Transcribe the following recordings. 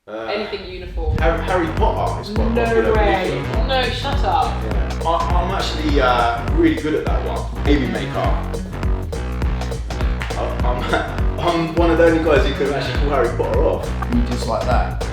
Anything uniform. Harry Potter is quite popular. No way. No, shut up. Yeah. I'm actually really good at that one. Baby maker. I'm one of the only guys who can actually pull Harry Potter off. You just like that.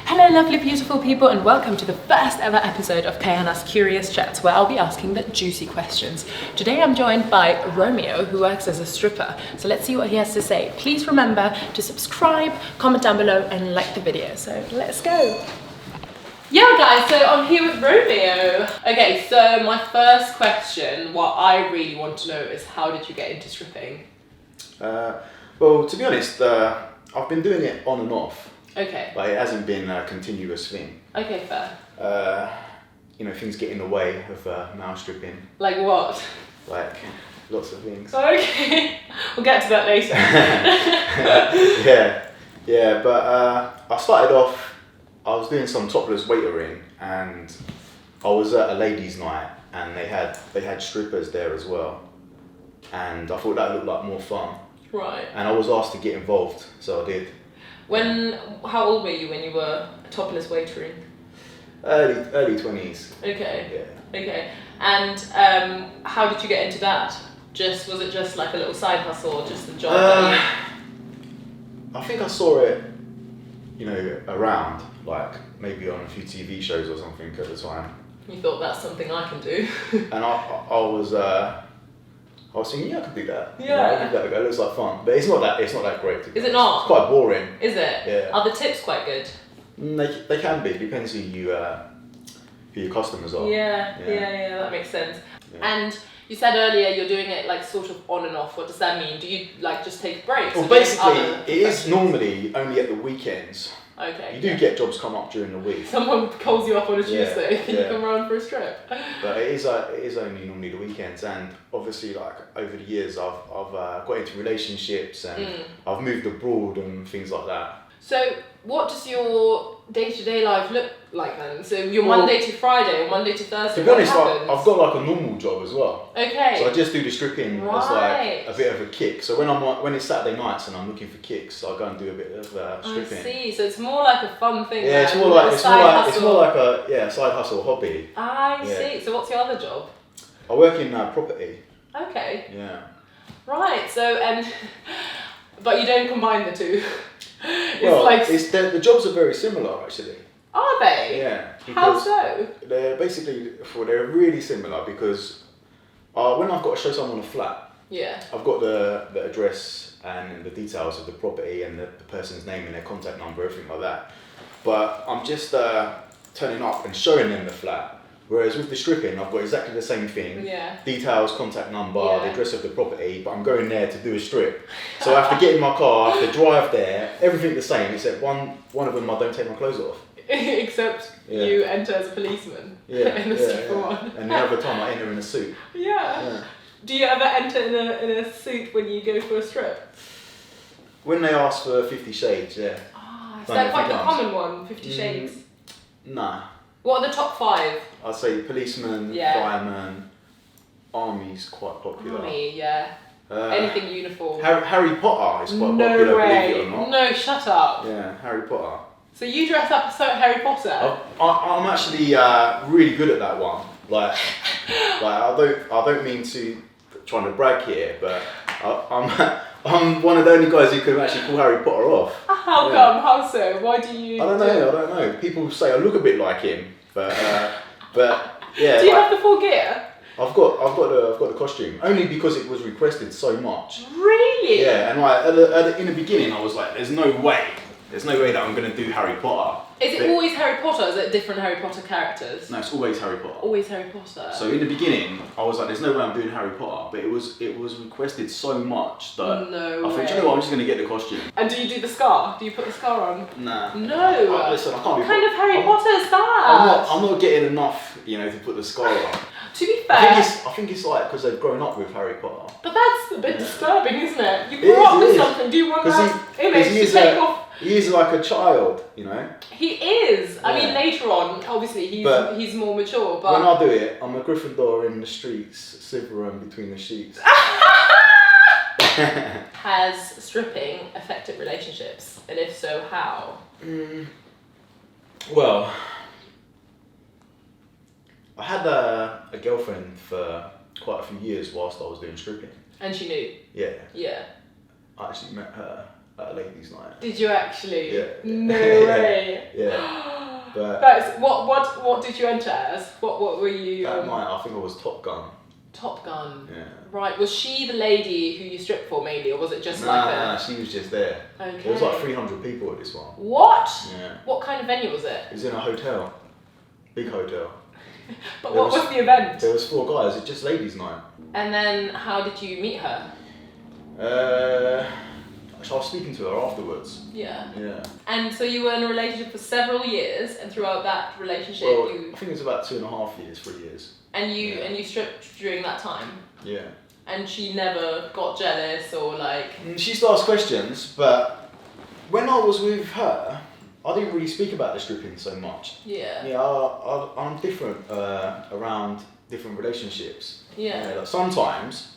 Hello lovely beautiful people and welcome to the first ever episode of Cayana's Curious Chats, where I'll be asking the juicy questions. Today I'm joined by Romeo, who works as a stripper, so let's see what he has to say. Please remember to subscribe, comment down below and like the video, so let's go. Yeah guys, so I'm here with Romeo. Okay, so my first question, what I really want to know is how did you get into stripping? Well, to be honest, I've been doing it on and off. Okay. But it hasn't been a continuous thing. Okay, fair. Things get in the way of male stripping. Like what? Like lots of things. Okay, we'll get to that later. yeah. But I started off. I was doing some topless waitering, and I was at a ladies' night, and they had strippers there as well, and I thought that looked like more fun. Right. And I was asked to get involved, so I did. How old were you when you were topless waitering? Early 20s. Okay. Yeah. Okay. And how did you get into that? Was it just like a little side hustle or just a job? I think I saw it, around, like maybe on a few TV shows or something at the time. You thought that's something I can do? And I was thinking, yeah, I could do that. Yeah. I could do that. It looks like fun, but it's not that great. Is it not? It's quite boring. Is it? Yeah. Are the tips quite good? They can be. Depends who your customers are. Yeah. That makes sense. Yeah. And you said earlier you're doing it like sort of on and off. What does that mean? Do you like just take breaks? Well, basically, it is normally only at the weekends. Okay. You do get jobs come up during the week. Someone calls you up on a Tuesday. Can you Yeah. come around for a strip? But it is only normally the weekends, and obviously, like over the years, I've got into relationships and I've moved abroad and things like that. So, what does your day-to-day life look like then? So, you're Monday to Friday or Monday to Thursday? To be honest, happens? I've got like a normal job as well. Okay. So I just do the stripping as Right. like a bit of a kick. So when it's Saturday nights and I'm looking for kicks, I go and do a bit of stripping. I see. So it's more like a fun thing. Yeah, it's more like a side hustle hobby. I Yeah. see. So what's your other job? I work in property. Okay. Yeah. Right. So but you don't combine the two. The jobs are very similar actually. Are they? Yeah. How because so? They're really similar because when I've got to show someone a flat, Yeah. I've got the address and the details of the property and the person's name and their contact number, everything like that. But I'm just turning up and showing them the flat. Whereas with the stripping, I've got exactly the same thing. Yeah. Details, contact number, Yeah. the address of the property, but I'm going there to do a strip. So I have to get in my car, I have to drive there, everything the same, except one of them I don't take my clothes off. Except you enter as a policeman. In the stripper one. And the other time I enter in a suit. Yeah. Do you ever enter in a suit when you go for a strip? When they ask for 50 Shades, yeah. Ah, is that quite the common one, 50 Shades? Nah. What are the top 5? I'd say policeman, fireman, army's quite popular. Army, yeah. Anything uniform. Harry Potter is quite No popular, way. believe it or not. No, shut up. Yeah, Harry Potter. So you dress up as Harry Potter? I'm actually really good at that one. Like I don't mean to trying to brag here, but I'm one of the only guys who can actually pull Harry Potter off. How come? How so? Why do you? I don't know. People say I look a bit like him, but yeah. Do you have the full gear? I've got the costume only because it was requested so much. Really? Yeah, and like in the beginning, I was like, "There's no way that I'm gonna do Harry Potter." Is it always Harry Potter? Or is it different Harry Potter characters? No, it's always Harry Potter. Always Harry Potter. So in the beginning, I was like, "There's no way I'm doing Harry Potter," but it was requested so much that I thought, you know what, I'm just gonna get the costume. And do you do the scar? Do you put the scar on? Nah. No. Listen, I can't be. What kind of Harry Potter is that? I'm not getting enough, to put the scar on. To be fair, I think it's like because they've grown up with Harry Potter. But that's a bit disturbing, isn't it? You grew up with something. Do you want that image to take off? He is like a child, He is. I mean, later on, obviously, he's more mature. But when I do it, I'm a Gryffindor in the streets, Slytherin between the sheets. Has stripping affected relationships? And if so, how? Well, I had a girlfriend for quite a few years whilst I was doing stripping. And she knew? Yeah. Yeah. I actually met her at a ladies' night. Did you actually? Yeah. No way. Yeah. But That's, what did you enter as? What were you? that night, I think I was Top Gun. Top Gun. Yeah. Right. Was she the lady who you stripped for mainly, or was it just Nah, she was just there. Okay. There was like 300 people at this one. What? Yeah. What kind of venue was it? It was in a hotel. Big hotel. But what was the event? There was 4 guys. It's just ladies' night. And then how did you meet her? I was speaking to her afterwards. Yeah. Yeah. And so you were in a relationship for several years, and throughout that relationship, Well, I think it was about 2.5 years, 3 years. and you stripped during that time. Yeah. And she never got jealous or like. She used to ask questions, but when I was with her, I didn't really speak about the stripping so much. Yeah. Yeah, I'm different around different relationships. Yeah. Like sometimes,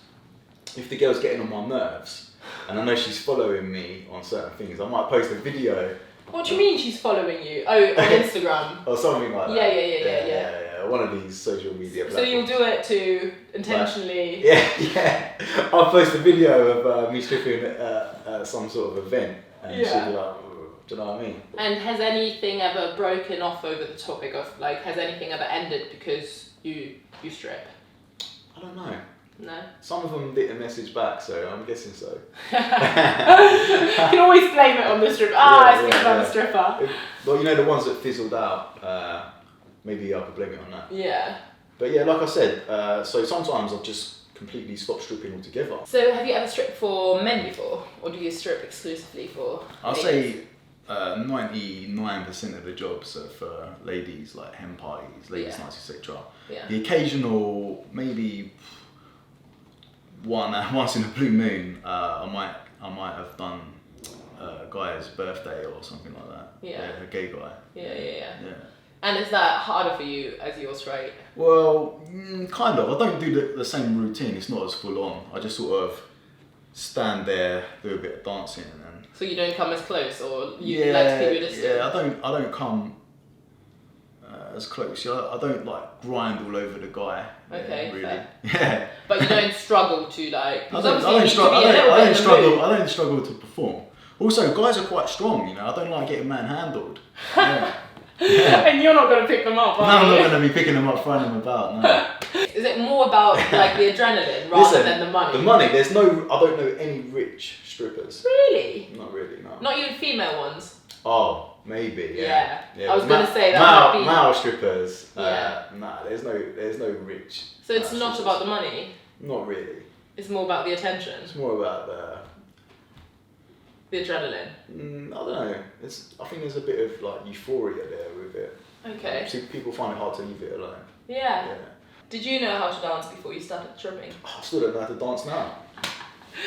if the girl's getting on my nerves, and I know she's following me on certain things, I might post a video. What do you mean she's following you? Oh, on Instagram. Or something like that. Yeah. One of these social media platforms. So you'll do it to intentionally. Yeah. I'll post a video of me stripping at some sort of event, and she'll be like, do you know what I mean? And has anything ever broken off over the topic of like, has anything ever ended because you strip? I don't know. No. Some of them didn't message back, so I'm guessing so. You can always blame it on the stripper. It's because I'm a stripper. Well, you know, the ones that fizzled out, maybe I could blame it on that. Yeah. But yeah, like I said, so sometimes I've just completely stopped stripping altogether. So have you ever stripped for men before? Or do you strip exclusively for I'll ladies? say 99% of the jobs are for ladies, like hen parties, ladies' nights, etc. Yeah. The occasional, maybe once in a blue moon, I might have done a guy's birthday or something like that. Yeah. A gay guy. Yeah. And is that harder for you as you're straight? Well, kind of. I don't do the same routine. It's not as full on. I just sort of stand there, do a bit of dancing, and then. So you don't come as close, or you like to keep your distance? Yeah, I don't come as close. I don't like grind all over the guy. Okay, really. fair. Yeah. But you don't struggle to like. I don't struggle to perform. Also, guys are quite strong. You know, I don't like getting manhandled. Yeah. And you're not going to pick them up, No, are I'm you? not going to be picking them up, throwing them about. No. Is it more about like the adrenaline rather than the money? The money. I don't know any rich strippers. Really? Not really. No. Not even female ones. Oh, maybe. Yeah. I was But going to say that might be. male strippers. Yeah. Nah, there's no rich. So it's not strippers. about the money. Not really. It's more about the attention, It's more about the adrenaline. I don't know. I think there's a bit of like euphoria there with it. Okay. So people find it hard to leave it alone. Yeah. Did you know how to dance before you started stripping? I still don't know how to dance now.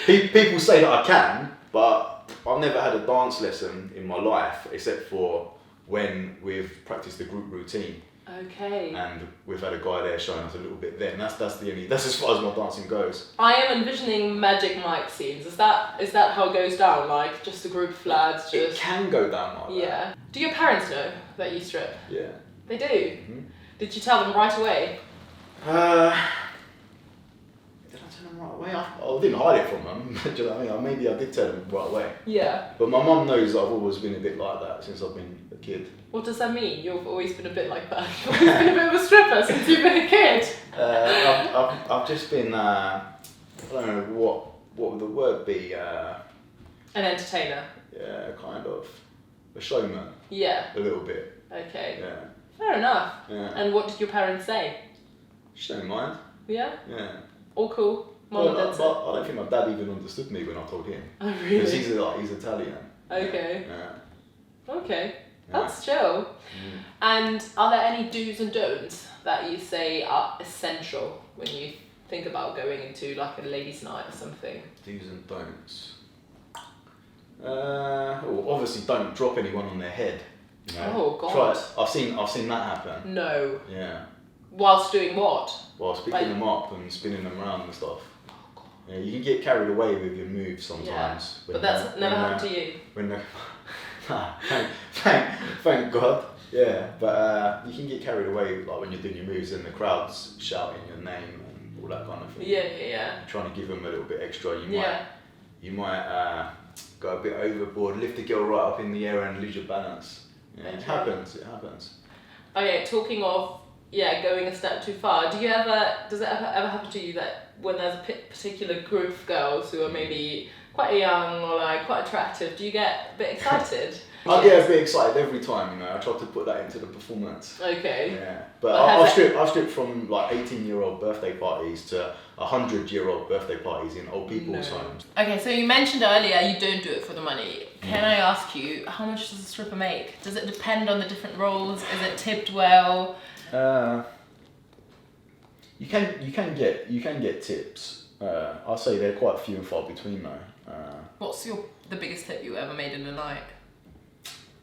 People say that I can, but I've never had a dance lesson in my life except for when we've practiced the group routine. Okay. And we've had a guy there showing us a little bit then. That's as far as my dancing goes. I am envisioning Magic Mike scenes. Is that how it goes down? Like just a group of lads It just. can go down like that. Yeah. Do your parents know that you strip? Yeah. They do. Mm-hmm. Did you tell them right away? Did I tell them right away? I didn't hide it from them. Do you know what I mean? Maybe I did tell them right away. Yeah. But my mum knows that I've always been a bit like that since I've been a kid. What does that mean? You've always been a bit like that. You've always been a bit of a stripper since you've been a kid. I've just been, I don't know what would the word be? An entertainer. Yeah, kind of. A showman. Yeah. A little bit. Okay. Yeah. Fair enough. Yeah. And what did your parents say? She don't mind. Yeah? Yeah. All cool? Mum and dad said? But I don't think my dad even understood me when I told him. Oh, Because really? he's Italian. Okay. Yeah. Okay. That's chill. And are there any do's and don'ts that you say are essential when you think about going into like a ladies' night or something? Do's and don'ts. Well, obviously don't drop anyone on their head. You know? Oh, God. Try it. I've seen that happen. No. Yeah. Whilst doing what? Whilst picking them up and spinning them around and stuff. Oh, God. Yeah, you can get carried away with your moves sometimes. Yeah. But that's never happened to you. Thank God. Yeah, but you can get carried away like when you're doing your moves and the crowd's shouting your name and all that kind of thing. Yeah. Trying to give them a little bit extra. You might go a bit overboard, lift the girl right up in the air and lose your balance. Yeah, okay. It happens. Okay, talking of going a step too far, does it ever happen to you that when there's a particular group of girls who are maybe quite young or like quite attractive, do you get a bit excited? I get a bit excited every time, I try to put that into the performance. Okay. Yeah, but I've stripped from like 18-year-old birthday parties to 100-year-old birthday parties in old people's homes. Okay, so you mentioned earlier you don't do it for the money. Can I ask you, how much does a stripper make? Does it depend on the different roles? Is it tipped well? You can get tips. I'll say they're quite few and far between though. What's the biggest tip you ever made in a night?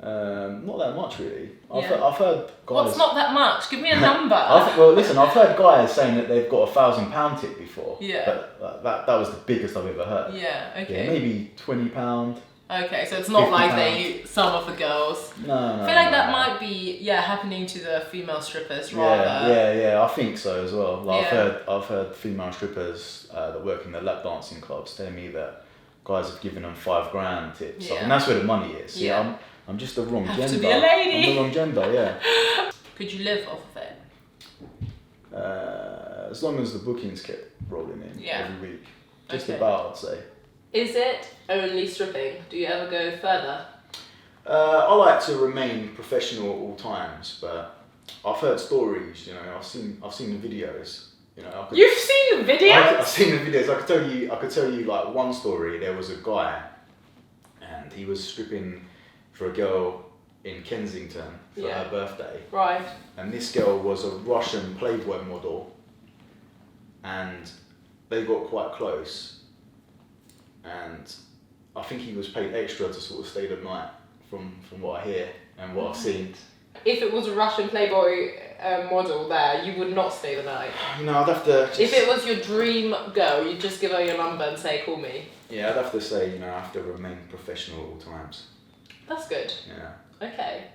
Not that much really. I've heard guys. What's not that much? Give me a number. I've heard guys saying that they've got £1,000 tip before. Yeah. But that was the biggest I've ever heard. Yeah. Okay. Yeah, maybe £20. Okay, so it's not like some of the girls. No. I feel like that might be happening to the female strippers rather. Yeah, I think so as well. Like I've heard female strippers that work in the lap dancing clubs telling me that guys have given them £5,000 tips, and that's where the money is. Yeah, I'm just the wrong gender. To be a lady. I'm the wrong gender. Yeah. Could you live off of it? As long as the bookings kept rolling in every week, just about, I'd say. Is it only stripping? Do you ever go further? I like to remain professional at all times, but I've heard stories. I've seen the videos. You've seen the videos? I've seen the videos. I could tell you like one story. There was a guy, and he was stripping for a girl in Kensington for her birthday. Right. And this girl was a Russian Playboy model, and they got quite close. And I think he was paid extra to sort of stay the night, from what I hear and what I've seen. If it was a Russian Playboy model there, you would not stay the night? I'd have to... If it was your dream girl, you'd just give her your number and say, call me? Yeah, I'd have to say, I have to remain professional at all times. That's good. Yeah. Okay.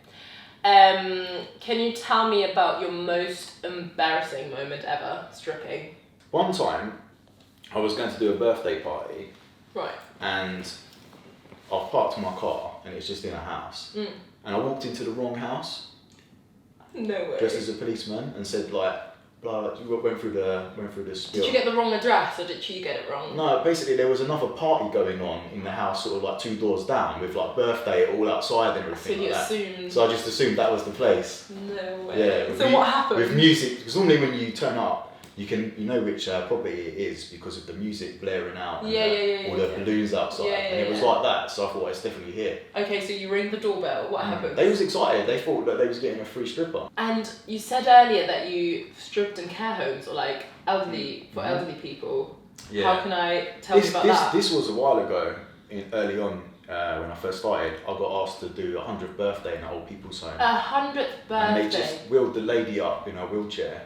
Can you tell me about your most embarrassing moment ever stripping? One time, I was going to do a birthday party. Right. And I've parked my car and it's just in a house. And I walked into the wrong house. No way. Dressed as a policeman and said like, blah, went through the spiel. Did you get the wrong address or did she get it wrong? No, basically there was another party going on in the house sort of like 2 doors down with like birthday all outside and everything like that. Assumed. So I just assumed that was the place. No way. Yeah. So what happened? With music, because normally when you turn up, you know which property it is because of the music blaring out and all the balloons outside. And it was like that, so I thought it's definitely here. Okay, so you ring the doorbell. What happened? They was excited. They thought that they was getting a free stripper. And you said earlier that you stripped in care homes or like elderly people. Yeah. How can I tell you about that? This was a while ago, early on. When I first started, I got asked to do a 100th birthday in an old people's home. 100th birthday? And they just wheeled the lady up in her wheelchair.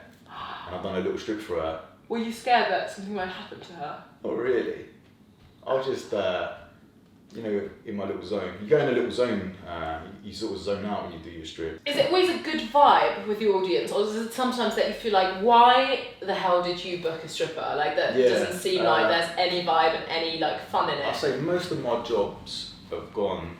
And I've done a little strip for her. Were you scared that something might happen to her? Not really. I was just, in my little zone. You go in a little zone, you sort of zone out when you do your strip. Is it always a good vibe with your audience? Or is it sometimes that you feel like, why the hell did you book a stripper? Like that doesn't seem like there's any vibe and any like fun in it. I'd say most of my jobs have gone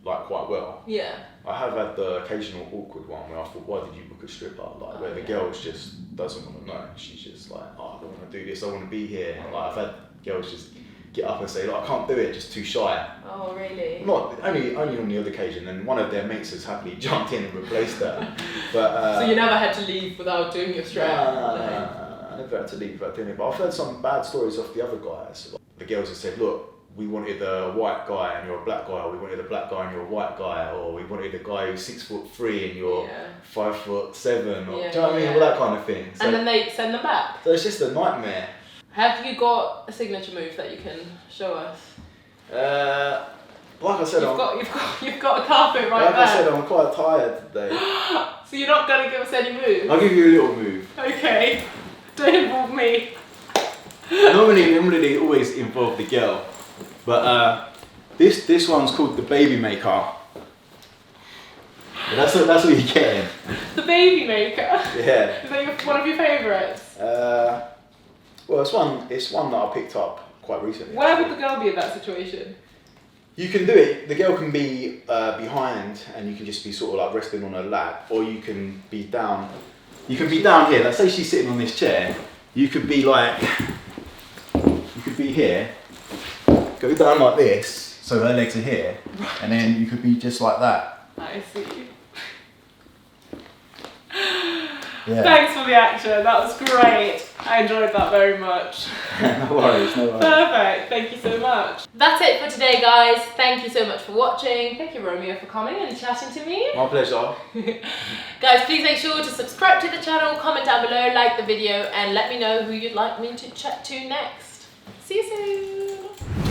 like quite well. Yeah. I have had the occasional awkward one where I thought, why did you book a stripper? Like where the girl just doesn't want to know. She's just like, I don't want to do this. I want to be here. And, like I've had girls just get up and say, like, I can't do it. Just too shy. Oh really? Not only on the other occasion. And one of their mates has happily jumped in and replaced her. But so you never had to leave without doing your strip? No. I never had to leave without doing it. But I've heard some bad stories off the other guys. The girls have said, look, we wanted a white guy and you're a black guy, or we wanted a black guy and you're a white guy, or we wanted a guy who's 6'3" and you're 5'7", or do you know what I mean? All that kind of thing. So, and then they send them back. So it's just a nightmare. Have you got a signature move that you can show us? Like I said, you've got a carpet right there. Like I said, I'm quite tired today. So you're not going to give us any moves? I'll give you a little move. Okay. Don't involve me. Normally they always involve the girl, but this one's called the baby maker. But that's what you're getting. The baby maker. Yeah. Is that one of your favourites? Well, it's one that I picked up quite recently. Where would the girl be in that situation? You can do it. The girl can be behind, and you can just be sort of like resting on her lap, or you can be down. You can be down here. Let's say she's sitting on this chair. You could be like, you could be here. Go down like this, so her legs are here, and then you could be just like that. I see. Yeah. Thanks for the action, that was great. I enjoyed that very much. No worries. Perfect, thank you so much. That's it for today, guys. Thank you so much for watching. Thank you, Romeo, for coming and chatting to me. My pleasure. Guys, please make sure to subscribe to the channel, comment down below, like the video, and let me know who you'd like me to chat to next. See you soon.